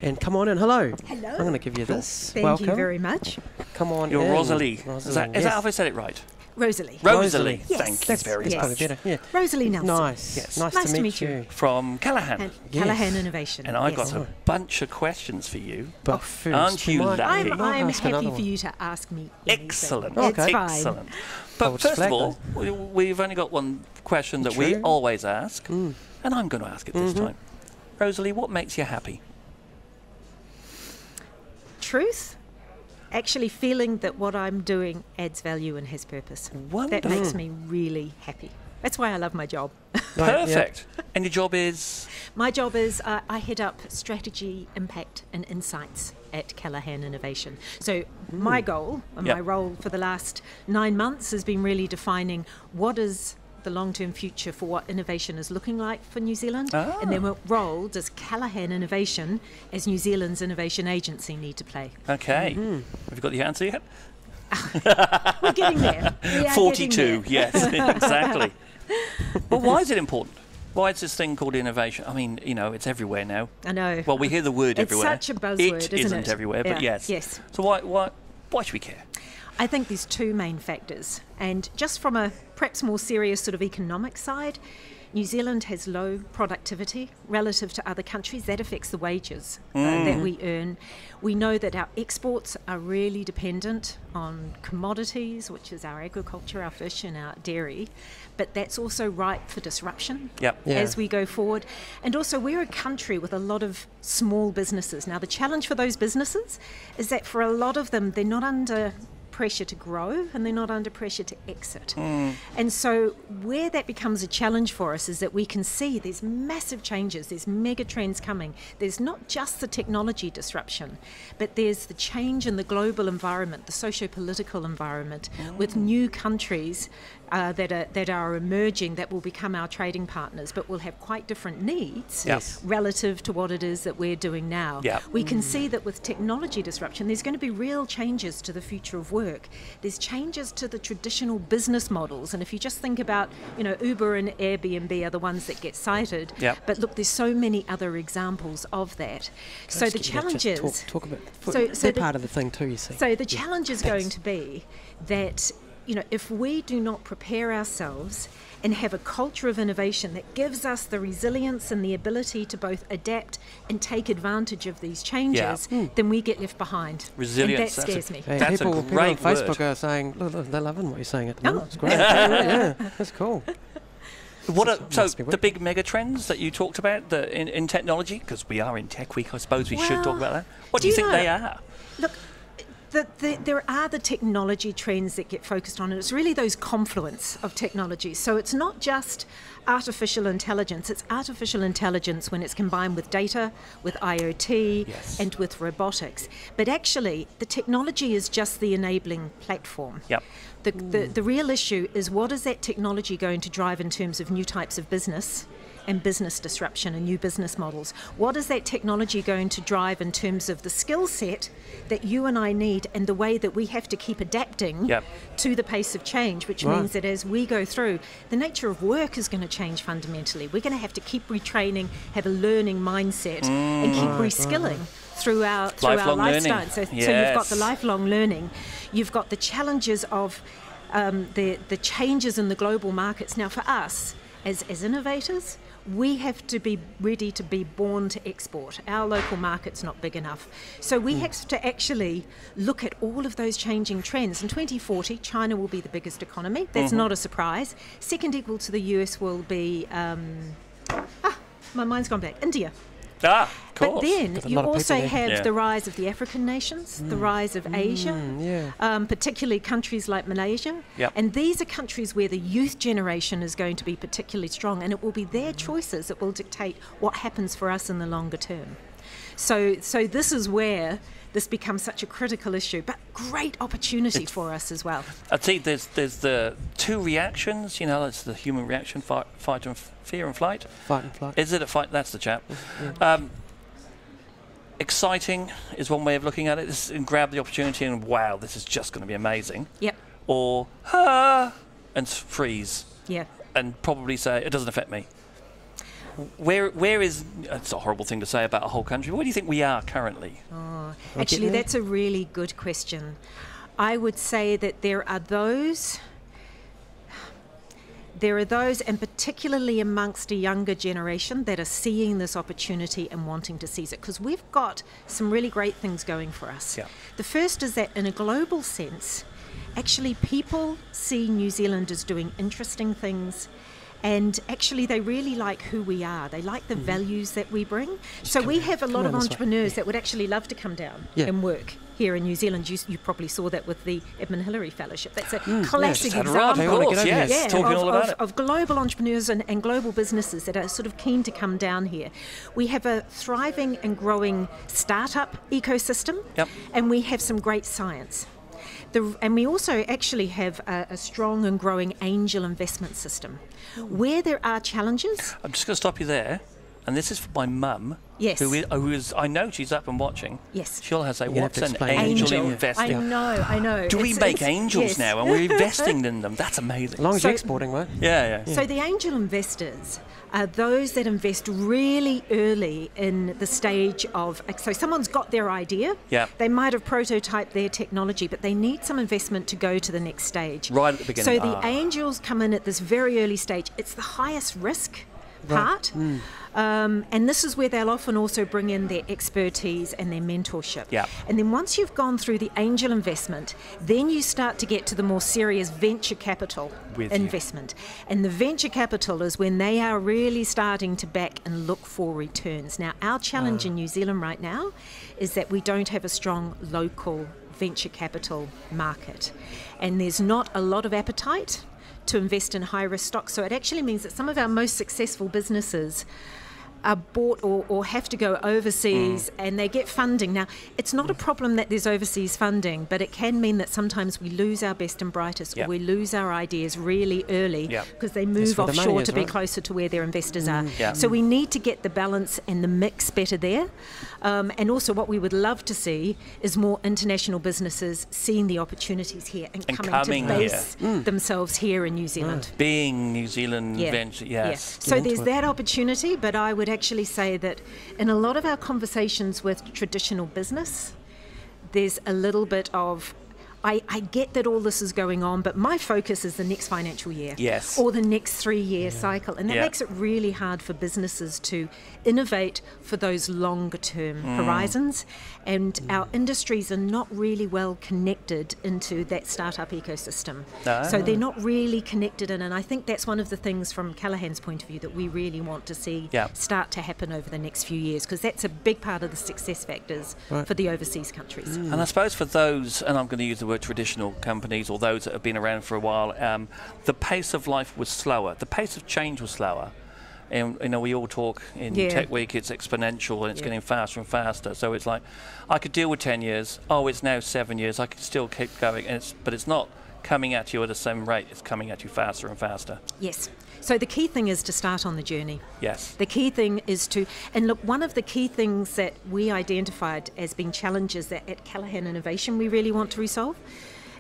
And come on in. Hello. Hello. I'm going to give you this. Thank Welcome. you very much. Come on You're in. Rosalie. Rosalie. Is that how I said it right? Rosalie. Rosalie. Yes. Thank you That's very yes. much. Better. Yeah. Rosalie Nelson. Nice. Yes. Nice to meet you. From Callaghan. And Yes. Callaghan Innovation. And I've yes. got a bunch of questions for you. But first, aren't you might- lucky? I'm ask another happy one. for you to ask me anything. Excellent. Okay. It's fine. Excellent. I But would first of flag all, we've only got one question that we True. always ask, and I'm going to ask it this time. Rosalie, what makes you happy? Truth. Actually feeling that what I'm doing adds value and has purpose. That Wonderful. makes me really happy. That's why I love my job. Right, yeah. Perfect. And your job is? My job is I head up strategy, impact and insights at Callaghan Innovation. So my goal and Yep. my role for the last 9 months has been really defining what is the long-term future for what innovation is looking like for New Zealand, and then what role does Callaghan Innovation as New Zealand's innovation agency need to play? Okay. Have you got the answer yet? We're getting there. We are 42, getting there. yes, exactly. But why is it important? Why is this thing called innovation? I mean, you know, it's everywhere now. I know. Well, we hear the word It's everywhere. such a buzzword, It isn't isn't it? everywhere, but Yeah. yes. Yes. So why should we care? I think there's two main factors. And just from a perhaps more serious sort of economic side, New Zealand has low productivity relative to other countries. That affects the wages that we earn. We know that our exports are really dependent on commodities, which is our agriculture, our fish and our dairy. But that's also ripe for disruption Yep. Yeah. as we go forward. And also we're a country with a lot of small businesses. Now the challenge for those businesses is that for a lot of them, they're not under pressure to grow and they're not under pressure to exit. And so where that becomes a challenge for us is that we can see there's massive changes, there's mega trends coming. There's not just the technology disruption, but there's the change in the global environment, the socio-political environment, with new countries that are emerging that will become our trading partners, but will have quite different needs Yes. relative to what it is that we're doing now. Yeah. We can see that with technology disruption, there's going to be real changes to the future of work. There's changes to the traditional business models. And if you just think about, you know, Uber and Airbnb are the ones that get cited. Yep. But look, there's so many other examples of that. So the challenge is... Talk a bit. So They're the- part of the thing too, you see. So the challenge is going to be that, you know, if we do not prepare ourselves and have a culture of innovation that gives us the resilience and the ability to both adapt and take advantage of these changes, then we get left behind. Resilience, And that scares me. Hey, That's a people great on Facebook word. are saying, look, they're loving what you're saying at the Oh. moment. It's great. Yeah, that's cool. What are, so must be the working. big mega trends that you talked about in technology, because we are in Techweek, I suppose we should talk about that. What do you think they are? Look, there are the technology trends that get focused on, and it's really those confluence of technologies. So it's not just artificial intelligence, it's artificial intelligence when it's combined with data, with IoT, Yes. and with robotics. But actually, the technology is just the enabling platform. Yep. The real issue is what is that technology going to drive in terms of new types of business and business disruption and new business models? What is that technology going to drive in terms of the skill set that you and I need and the way that we have to keep adapting Yep. to the pace of change, which Right. means that as we go through, the nature of work is going to change fundamentally. We're going to have to keep retraining, have a learning mindset and keep reskilling through our Lifelong learning. lifestyle. So you've got the Yes. lifelong learning. You've got the challenges of the changes in the global markets. Now for us, as innovators, we have to be ready to be born to export. Our local market's not big enough. So we have to actually look at all of those changing trends. In 2040, China will be the biggest economy. That's not a surprise. Second equal to the US will be, my mind's gone back, India. Ah, of course. But then Got a you lot of also people there. have Yeah. the rise of the African nations, the rise of Asia, yeah. particularly countries like Malaysia. Yep. And these are countries where the youth generation is going to be particularly strong, and it will be their choices that will dictate what happens for us in the longer term. So this is where this becomes such a critical issue, but great opportunity for us as well. I think there's the two reactions, you know, it's the human reaction, fight and fear and flight. Fight and flight. Is it a fight? That's the chap. Exciting is one way of looking at it. This is, grab the opportunity and wow, this is just going to be amazing. Yep. Or and freeze Yeah. and probably say it doesn't affect me. where is, it's a horrible thing to say about a whole country, where do you think we are currently? Oh, actually, that's a really good question. I would say that there are those, and particularly amongst a younger generation, that are seeing this opportunity and wanting to seize it, because we've got some really great things going for us. Yeah. The first is that in a global sense, actually people see New Zealand as doing interesting things, and actually they really like who we are. They like the values that we bring. So we have a lot of entrepreneurs that would actually love to come down and work here in New Zealand. You probably saw that with the Edmund Hillary Fellowship. That's a classic example talking all about it. Of global entrepreneurs and global businesses that are sort of keen to come down here. We have a thriving and growing startup ecosystem, and we have some great science. And we also actually have a strong and growing angel investment system. Where there are challenges... I'm just going to stop you there. And this is for my mum, who is, I know she's up and watching. Yes. She'll have to say, what's an angel investing? I know. Do we make angels now and we're investing in them? That's amazing. As long as you're exporting, right? Yeah. So the angel investors are those that invest really early in the stage of, so someone's got their idea, they might have prototyped their technology, but they need some investment to go to the next stage. Right at the beginning. So the angels come in at this very early stage. It's the highest risk part. And this is where they'll often also bring in their expertise and their mentorship. And then once you've gone through the angel investment, then you start to get to the more serious venture capital investment. And the venture capital is when they are really starting to back and look for returns. Now, our challenge in New Zealand right now is that we don't have a strong local venture capital market. And there's not a lot of appetite to invest in high-risk stocks. So it actually means that some of our most successful businesses are bought or have to go overseas and they get funding. Now, it's not a problem that there's overseas funding, but it can mean that sometimes we lose our best and brightest or we lose our ideas really early because they move offshore to be closer to where their investors are. So we need to get the balance and the mix better there. And also what we would love to see is more international businesses seeing the opportunities here and coming to base themselves here in New Zealand. Being New Zealand venture, So there's that opportunity, but I would actually say that in a lot of our conversations with traditional business, there's a little bit of, I get that all this is going on, but my focus is the next financial year or the next 3-year cycle. And that makes it really hard for businesses to innovate for those longer term horizons. And our industries are not really well connected into that startup ecosystem. So they're not really connected in. And I think that's one of the things from Callaghan's point of view that we really want to see start to happen over the next few years, because that's a big part of the success factors for the overseas countries. And I suppose for those, and I'm going to use the word traditional companies or those that have been around for a while, the pace of life was slower. The pace of change was slower. And you know, we all talk in Techweek, it's exponential and it's getting faster and faster. So it's like, I could deal with 10 years. Oh, it's now 7 years. I could still keep going. And but it's not coming at you at the same rate. It's coming at you faster and faster. Yes. So the key thing is to start on the journey. Yes. The key thing is to, and look, one of the key things that we identified as being challenges that at Callaghan Innovation we really want to resolve.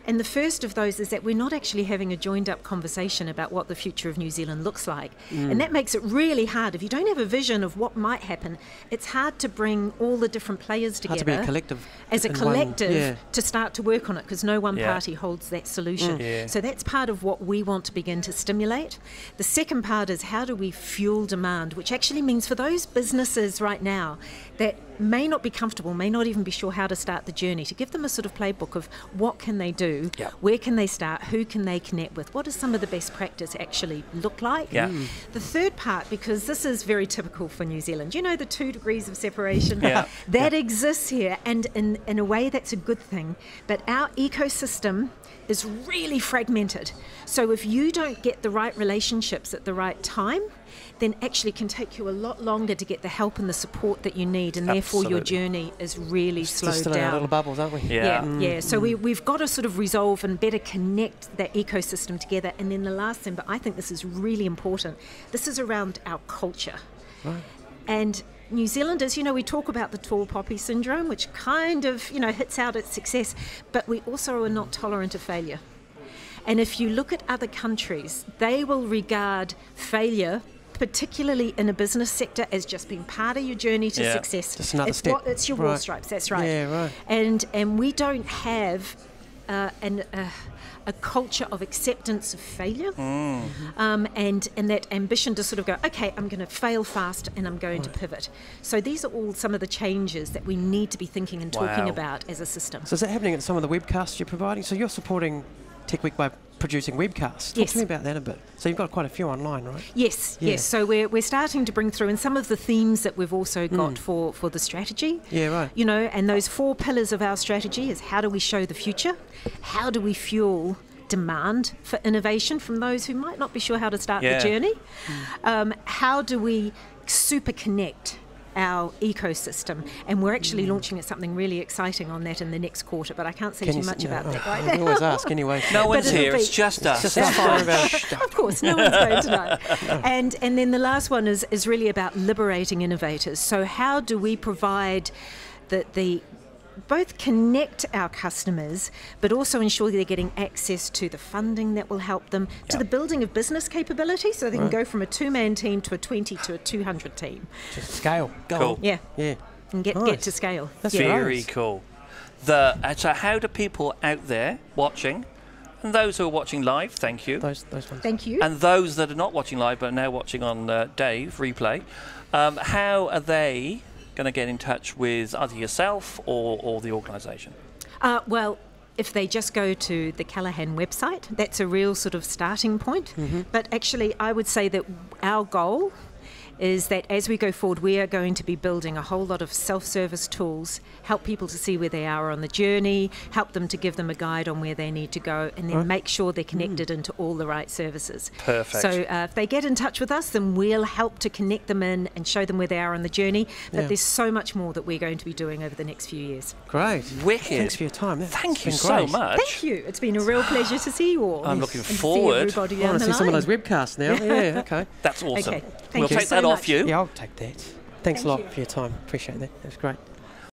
And the first of those is that we're not actually having a joined-up conversation about what the future of New Zealand looks like. And that makes it really hard. If you don't have a vision of what might happen, it's hard to bring all the different players together to be a collective as a collective to start to work on it, because no one party holds that solution. So that's part of what we want to begin to stimulate. The second part is how do we fuel demand, which actually means for those businesses right now that may not be comfortable, may not even be sure how to start the journey, to give them a sort of playbook of what can they do, where can they start, who can they connect with, what does some of the best practice actually look like. The third part, because this is very typical for New Zealand, you know, the 2 degrees of separation that exists here, and in a way that's a good thing, but our ecosystem is really fragmented. So if you don't get the right relationships at the right time, then actually it can take you a lot longer to get the help and the support that you need, and therefore your journey is really slowed still down. in our little bubbles, aren't we? So we've got to sort of resolve and better connect that ecosystem together. And then the last thing, but I think this is really important, this is around our culture. And New Zealanders, you know, we talk about the tall poppy syndrome, which kind of, you know, hits out at success, but we also are not tolerant of failure. And if you look at other countries, they will regard failure, particularly in a business sector, as just being part of your journey to success. Just another step. It's your wall stripes, that's right. Yeah, right. And we don't have a culture of acceptance of failure, and that ambition to sort of go, okay, I'm going to fail fast and I'm going to pivot. So these are all some of the changes that we need to be thinking and talking about as a system. So is that happening at some of the webcasts you're providing? So you're supporting Techweek by producing webcasts. Talk to me about that a bit. So you've got quite a few online, right? Yes, yes. So we're starting to bring through, and some of the themes that we've also got for the strategy. Yeah, right. You know, and those 4 pillars of our strategy is how do we show the future? How do we fuel demand for innovation from those who might not be sure how to start the journey? How do we super connect our ecosystem? And we're actually launching something really exciting on that in the next quarter, but I can't say too much about that right now. We always ask anyway. No one's here, it's just us. Just us. Don't worry about it. Of course, no one's going to know. And then the last one is really about liberating innovators. So how do we provide the both connect our customers, but also ensure they're getting access to the funding that will help them, to the building of business capability, so they can go from a 2-man team to a 20 to a 200 team. Just scale. Go Cool. on. Yeah. Yeah. And get to scale. That's Very cool. So how do people out there watching, and those who are watching live, thank you, Those ones. Thank you. and those that are not watching live but are now watching on Dave replay, how are they going to get in touch with either yourself or the organisation? Well, if they just go to the Callaghan website, that's a real sort of starting point. But actually, I would say that our goal is that as we go forward, we are going to be building a whole lot of self-service tools, help people to see where they are on the journey, help them to give them a guide on where they need to go, and then make sure they're connected into all the right services. Perfect. So if they get in touch with us, then we'll help to connect them in and show them where they are on the journey. But there's so much more that we're going to be doing over the next few years. Great. Wicked. Thanks for your time. Thank you been so great. much. Thank you. It's been a real pleasure to see you all. I'm looking and to see forward. everybody I down want to the see some of line. those webcasts now. Yeah, okay. That's awesome. Okay. We'll Thank you take so that much. off you. Yeah, I'll take that. Thanks a lot you. for your time. Appreciate that. That's great.